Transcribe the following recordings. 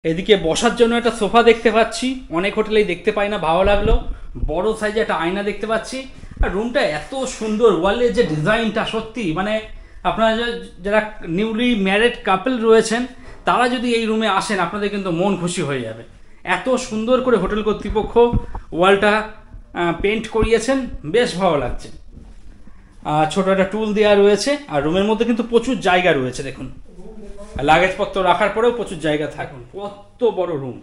এদিকে বসার জন্য একটা সোফা দেখতে পাচ্ছি, অনেক হোটেলেই দেখতে পাই না, ভালো লাগলো। বড় সাইজে একটা আয়না দেখতে পাচ্ছি। আর রুমটা এত সুন্দর, ওয়ালের যে ডিজাইনটা সত্যি মানে আপনারা যারা নিউলি ম্যারিড কাপল রয়েছেন তারা যদি এই রুমে আসেন আপনাদের কিন্তু মন খুশি হয়ে যাবে। এত সুন্দর করে হোটেল কর্তৃপক্ষ ওয়ালটা পেন্ট করিয়েছেন, বেশ ভালো লাগছে। ছোট একটা টুল দেওয়া রয়েছে, আর রুমের মধ্যে কিন্তু প্রচুর জায়গা রয়েছে। দেখুন লাগেজপত্র রাখার পরেও প্রচুর জায়গা থাকুন। কত বড় রুম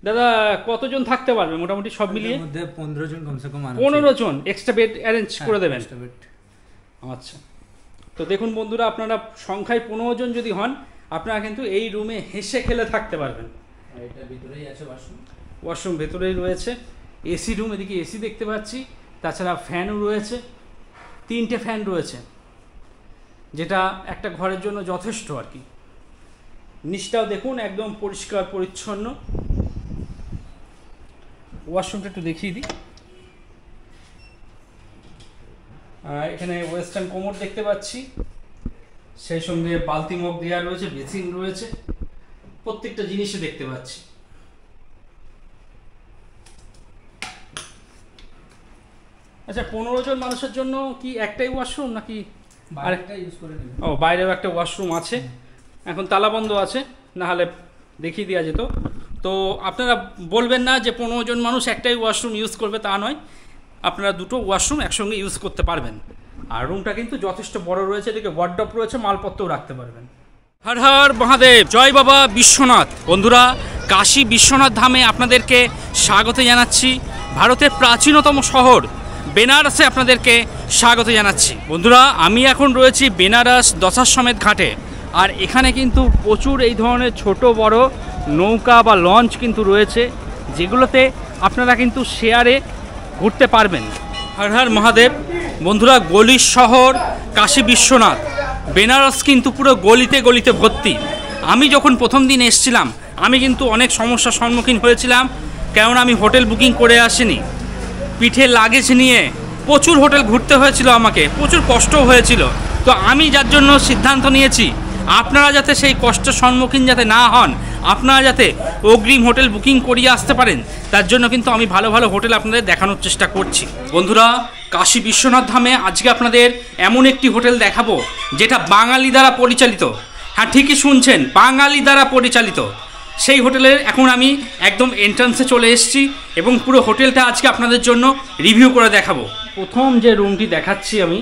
দাদা, কতজন থাকতে পারবে মোটামুটি সব মিলিয়ে? 15 জন কমসে কম। 15 জন এক্সট্রা বেড অ্যারেঞ্জ করে দেবেন? আচ্ছা, তো দেখুন বন্ধুরা, আপনারা সংখ্যায় 15 জন যদি হন আপনারা কিন্তু এই রুমে হেসে খেলে থাকতে পারবেন। এটা ভিতরেই আছে ওয়াশরুম। ওয়াশরুম ভেতরেই রয়েছে। এসি রুম, এদিকে এসি দেখতে পাচ্ছি, তাছাড়া ফ্যানও রয়েছে, 3টে ফ্যান রয়েছে, যেটা একটা ঘরের জন্য যথেষ্ট আর কি। নিচটাও দেখুন একদম পরিষ্কার পরিচ্ছন্ন। ওয়াশরুমটা একটু দেখিয়ে দিই। এখানে ওয়েস্টার্ন কোমোড দেখতে পাচ্ছি, সেই সঙ্গে বালতি মগ দেওয়া রয়েছে, বেসিন রয়েছে, প্রত্যেকটা জিনিসই দেখতে পাচ্ছি। আচ্ছা, 15 জন মানুষের জন্য কি একটাই ওয়াশরুম নাকি আরেকটা ইউজ করে নেবেন? ও, বাইরেও একটা ওয়াশরুম আছে, এখন তালা বন্ধ আছে, না হলে দেখিয়ে দেওয়া যেত। তো আপনারা বলবেন না যে 15 জন মানুষ একটাই ওয়াশরুম ইউজ করবে, তা নয়, আপনারা দুটো ওয়াশরুম একসঙ্গে ইউজ করতে পারবেন। আর রুমটা কিন্তু যথেষ্ট বড় রয়েছে, এদিকে ওয়ার্ডরোব রয়েছে, মালপত্রও রাখতে পারবেন। হর হর মহাদেব, জয় বাবা বিশ্বনাথ। বন্ধুরা, কাশী বিশ্বনাথ ধামে আপনাদেরকে স্বাগত জানাচ্ছি। ভারতের প্রাচীনতম শহর বেনারসে আপনাদেরকে স্বাগত জানাচ্ছি। বন্ধুরা, আমি এখন রয়েছি বেনারস দশাশ্বমেধ ঘাটে, আর এখানে কিন্তু প্রচুর এই ধরনের ছোট বড় নৌকা বা লঞ্চ কিন্তু রয়েছে, যেগুলোতে আপনারা কিন্তু শেয়ারে ঘুরতে পারবেন। হর হর মহাদেব। বন্ধুরা, গলির শহর কাশী বিশ্বনাথ, বেনারস কিন্তু পুরো গলিতে গলিতে ভর্তি। আমি যখন প্রথম দিন এসেছিলাম আমি কিন্তু অনেক সমস্যার সম্মুখীন হয়েছিলাম, কেননা আমি হোটেল বুকিং করে আসিনি। পিঠে লাগেজ নিয়ে প্রচুর হোটেল ঘুরতে হয়েছিল, আমাকে প্রচুর কষ্টও হয়েছিল। তো আমি যার জন্য সিদ্ধান্ত নিয়েছি আপনারা যাতে সেই কষ্টের সম্মুখীন যাতে না হন, আপনারা যাতে অগ্রিম হোটেল বুকিং করিয়ে আসতে পারেন, তার জন্য কিন্তু আমি ভালো ভালো হোটেল আপনাদের দেখানোর চেষ্টা করছি। বন্ধুরা, কাশী বিশ্বনাথ ধামে আজকে আপনাদের এমন একটি হোটেল দেখাবো যেটা বাঙালি দ্বারা পরিচালিত। হ্যাঁ, ঠিকই শুনছেন, বাঙালি দ্বারা পরিচালিত। সেই হোটেলের এখন আমি একদম এন্ট্রান্সে চলে এসেছি এবং পুরো হোটেলটা আজকে আপনাদের জন্য রিভিউ করে দেখাবো। প্রথম যে রুমটি দেখাচ্ছি আমি,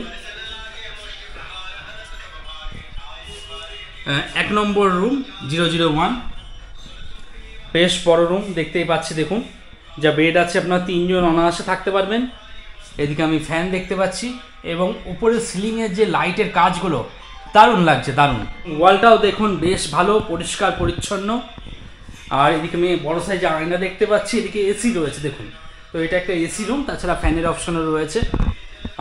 1 নম্বর রুম 001। বেশ বড় রুম দেখতেই পাচ্ছি। দেখুন, যা বেড আছে আপনার 3 জন অনায়াসে থাকতে পারবেন। এদিকে আমি ফ্যান দেখতে পাচ্ছি এবং উপরের সিলিংয়ের যে লাইটের কাজগুলো দারুণ লাগছে, দারুণ। ওয়ালটাও দেখুন বেশ ভালো, পরিষ্কার পরিচ্ছন্ন। আর এদিকে আমি বড় সাইজে আয়না দেখতে পাচ্ছি, এদিকে এসি রয়েছে দেখুন। তো এটা একটা এসি রুম, তাছাড়া ফ্যানের অপশনও রয়েছে।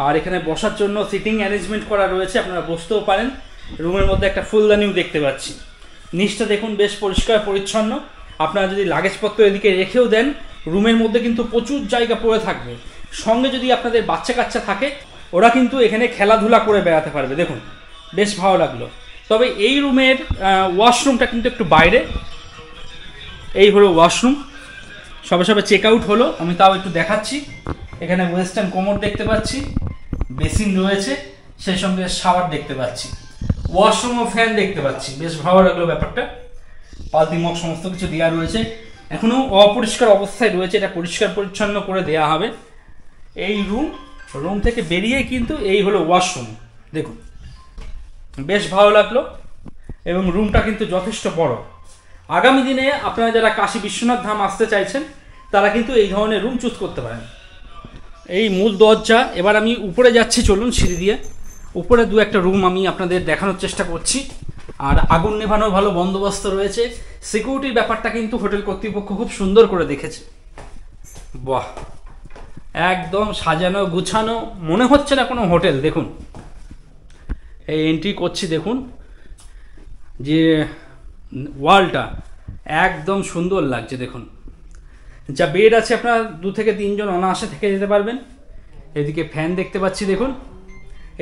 আর এখানে বসার জন্য সিটিং অ্যারেঞ্জমেন্ট করা রয়েছে, আপনারা বসতেও পারেন। রুমের মধ্যে একটা ফুলদানিও দেখতে পাচ্ছি। নিচটা দেখুন বেশ পরিষ্কার পরিচ্ছন্ন। আপনারা যদি লাগেজপত্র এদিকে রেখেও দেন, রুমের মধ্যে কিন্তু প্রচুর জায়গা পড়ে থাকবে। সঙ্গে যদি আপনাদের বাচ্চা কাচ্চা থাকে, ওরা কিন্তু এখানে খেলাধুলা করে বেড়াতে পারবে। দেখুন, বেশ ভালো লাগলো। তবে এই রুমের ওয়াশরুমটা কিন্তু একটু বাইরে। এই হলো ওয়াশরুম, সবে সবে চেক আউট হলো, আমি তাও একটু দেখাচ্ছি। এখানে ওয়েস্টার্ন কোমোড দেখতে পাচ্ছি, বেসিন রয়েছে, সেই সঙ্গে শাওয়ার দেখতে পাচ্ছি, ওয়াশরুম ও ফ্যান দেখতে পাচ্ছি। বেশ ভালো লাগলো ব্যাপারটা। পালতি মগ সমস্ত কিছু দেওয়া রয়েছে, এখনও অপরিষ্কার অবস্থায় রয়েছে, এটা পরিষ্কার পরিচ্ছন্ন করে দেওয়া হবে। এই রুম থেকে বেরিয়ে কিন্তু এই হলো ওয়াশরুম। দেখুন, বেশ ভালো লাগলো এবং রুমটা কিন্তু যথেষ্ট বড়। আগামী দিনে আপনারা যারা কাশী বিশ্বনাথ ধাম আসতে চাইছেন তারা কিন্তু এই ধরনের রুম চুজ করতে পারেন। এই মূল দরজা। এবার আমি উপরে যাচ্ছি, চলুন সিঁড়ি দিয়ে। উপরে 2-1টা রুম আমি আপনাদের দেখানোর চেষ্টা করছি। আর আগুন নেভানোর ভালো বন্দোবস্ত রয়েছে। সিকিউরিটির ব্যাপারটা কিন্তু হোটেল কর্তৃপক্ষ খুব সুন্দর করে দেখেছে। বাহ, একদম সাজানো গুছানো, মনে হচ্ছে না কোনো হোটেল। দেখুন, এই এন্ট্রি করছি, দেখুন যে ওয়ালটা একদম সুন্দর লাগছে। দেখুন, যা বেড আছে আপনার 2 থেকে 3 জন অনায়াসে থেকে যেতে পারবেন। এদিকে ফ্যান দেখতে পাচ্ছি দেখুন।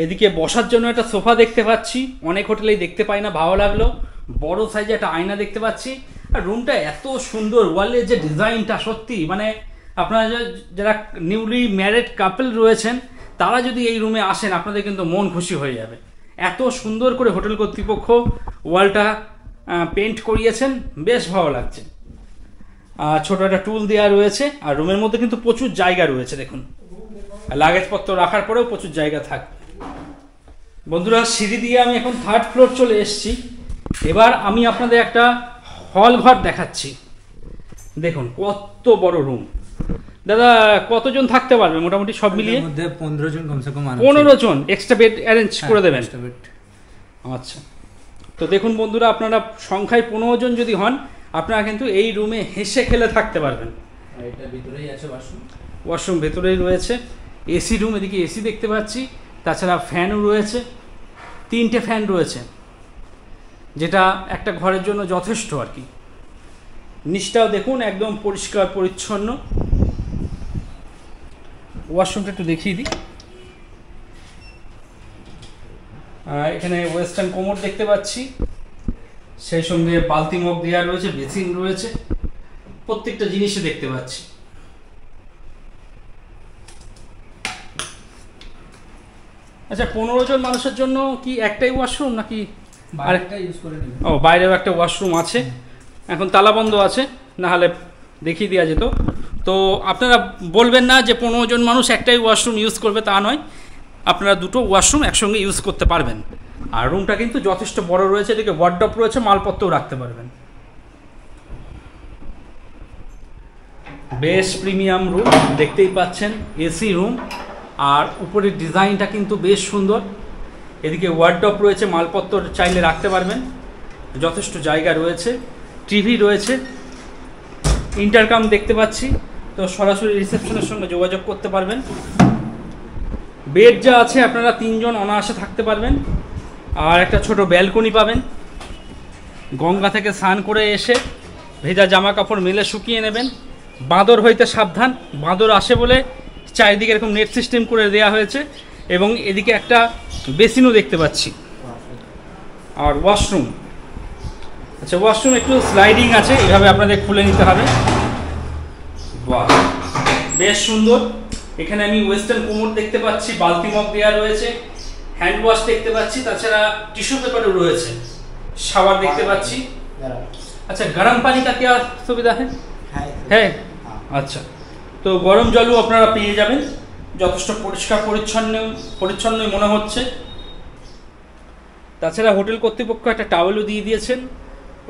এদিকে বসার জন্য একটা সোফা দেখতে পাচ্ছি, অনেক হোটেলেই দেখতে পাই না, ভালো লাগলো। বড় সাইজে একটা আয়না দেখতে পাচ্ছি। আর রুমটা এত সুন্দর, ওয়ালের যে ডিজাইনটা সত্যি মানে আপনারা যারা নিউলি ম্যারিড কাপল রয়েছেন তারা যদি এই রুমে আসেন আপনাদের কিন্তু মন খুশি হয়ে যাবে। এত সুন্দর করে হোটেল কর্তৃপক্ষ ওয়ালটা পেন্ট করিয়েছেন, বেশ ভালো লাগছে। ছোট একটা টুল দেওয়া রয়েছে, আর রুমের মধ্যে কিন্তু প্রচুর জায়গা রয়েছে দেখুন, লাগেজপত্র রাখার পরেও প্রচুর জায়গা থাকবে। বন্ধুরা সিঁড়ি দিয়ে আমি এখন 3rd ফ্লোর চলে এসেছি। এবার আমি আপনাদের একটা হল ঘর দেখাচ্ছি। দেখুন কত বড় রুম। দাদা কতজন থাকতে পারবে মোটামুটি সব মিলিয়ে? 15 জন কমসে কম। 15 জন এক্সট্রা বেড অ্যারেঞ্জ করে দেবেন? আচ্ছা, তো দেখুন বন্ধুরা, আপনারা সংখ্যায় 15 জন যদি হন আপনারা কিন্তু এই রুমে হেসে খেলে থাকতে পারবেন। এটা ভিতরেই আছে ওয়াশরুম। ওয়াশরুম ভেতরেই রয়েছে। এসি রুম, এদিকে এসি দেখতে পাচ্ছি, তাছাড়া ফ্যানও রয়েছে, 3টে ফ্যান রয়েছে, যেটা একটা ঘরের জন্য যথেষ্ট আর কি। নিচটাও দেখুন একদম পরিষ্কার পরিচ্ছন্ন। ওয়াশরুমটা একটু দেখিয়ে দিই। এখানে ওয়েস্টার্ন কোমোড দেখতে পাচ্ছি, সেই সঙ্গে বালতি মগ দেওয়া রয়েছে, বেসিন রয়েছে, প্রত্যেকটা জিনিসই দেখতে পাচ্ছি। আচ্ছা, 15 জন মানুষের জন্য কি একটাই ওয়াশরুম নাকি আরেকটা ইউজ করে নেবেন? ও, বাইরেও একটা ওয়াশরুম আছে, এখন তালাবন্ধ আছে, না হলে দেখিয়ে দেওয়া যেত। তো আপনারা বলবেন না যে 15 জন মানুষ একটাই ওয়াশরুম ইউজ করবে, তা নয়, আপনারা দুটো ওয়াশরুম একসঙ্গে ইউজ করতে পারবেন। আর রুমটা কিন্তু যথেষ্ট বড় রয়েছে, এদিকে ওয়ার্ডরোব রয়েছে, মালপত্রও রাখতে পারবেন। বেশ প্রিমিয়াম রুম দেখতেই পাচ্ছেন, এসি রুম, আর উপরের ডিজাইনটা কিন্তু বেশ সুন্দর। এদিকে ওয়ার্ডরোব রয়েছে, মালপত্র চাইলে রাখতে পারবেন, যথেষ্ট জায়গা রয়েছে, টিভি রয়েছে, ইন্টারকাম দেখতে পাচ্ছি, তো সরাসরি রিসেপশনের সঙ্গে যোগাযোগ করতে পারবেন। বেড যা আছে আপনারা 3 জন অনায়াসে থাকতে পারবেন। আর একটা ছোট ব্যালকনি পাবেন। গঙ্গা থেকে স্নান করে এসে ভেজা জামা কাপড় মেলে শুকিয়ে নেবেন। বাঁদর হইতে সাবধান, বাঁদর আসে বলে চারিদিকে এরকম নেট সিস্টেম করে দেওয়া হয়েছে, এবং এদিকে একটা বেসিনও দেখতে পাচ্ছি। আর ওয়াশরুম, আচ্ছা ওয়াশরুম একটু স্লাইডিং আছে, এইভাবে আপনাদের খুলে নিতে হবে। বাহ, বেশ সুন্দর। এখানে আমি ওয়েস্টার্ন কোমোড দেখতে পাচ্ছি, বালতি মগ দেওয়া রয়েছে, হ্যান্ড ওয়াশ দেখতে পাচ্ছি, তাছাড়া টিস্যু পেপারও রয়েছে, শাওয়ার দেখতে পাচ্ছি। আচ্ছা, গরম পানি কা क्या সুবিধা হ্যাঁ? আচ্ছা, তো গরম জলও আপনারা পেয়ে যাবেন, যথেষ্ট পরিষ্কার পরিচ্ছন্নই মনে হচ্ছে। তাছাড়া হোটেল কর্তৃপক্ষ একটা টাওয়েলও দিয়ে দিয়েছেন।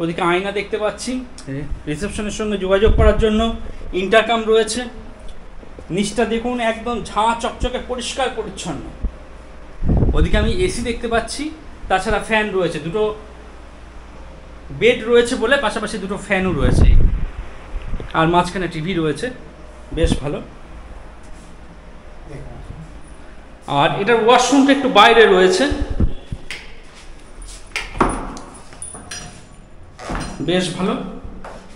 ওদিকে আয়না দেখতে পাচ্ছি, রিসেপশনের সঙ্গে যোগাযোগ করার জন্য ইন্টারকাম রয়েছে। নিচটা দেখুন একদম ঝাঁ চকচকে পরিষ্কার পরিচ্ছন্ন। ওদিকে আমি এসি দেখতে পাচ্ছি, তাছাড়া ফ্যান রয়েছে, দুটো বেড রয়েছে বলে পাশাপাশি দুটো ফ্যানও রয়েছে, আর মাঝখানে টিভি রয়েছে, বেশ ভালো। আর এটার ওয়াশরুমটা একটু বাইরে রয়েছে, বেশ ভালো।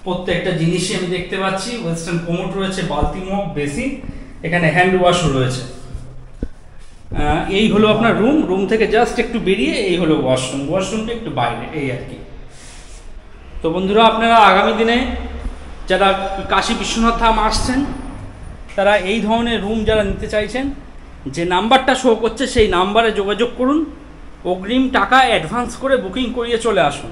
প্রত্যেকটা জিনিসই আমি দেখতে পাচ্ছি, ওয়েস্টার্ন কোমোড রয়েছে, বালতি মগ, বেসিন, এখানে হ্যান্ড ওয়াশও রয়েছে। এই হলো আপনার রুম থেকে জাস্ট একটু বেরিয়ে এই হলো ওয়াশরুমটা একটু বাইরে, এই আর কি। তো বন্ধুরা, আপনারা আগামী দিনে যারা কাশী বিশ্বনাথ ধাম আসছেন তারা এই ধরনের রুম যারা নিতে চাইছেন, যে নাম্বারটা শো করছে সেই নাম্বারে যোগাযোগ করুন, অগ্রিম টাকা অ্যাডভান্স করে বুকিং করিয়ে চলে আসুন।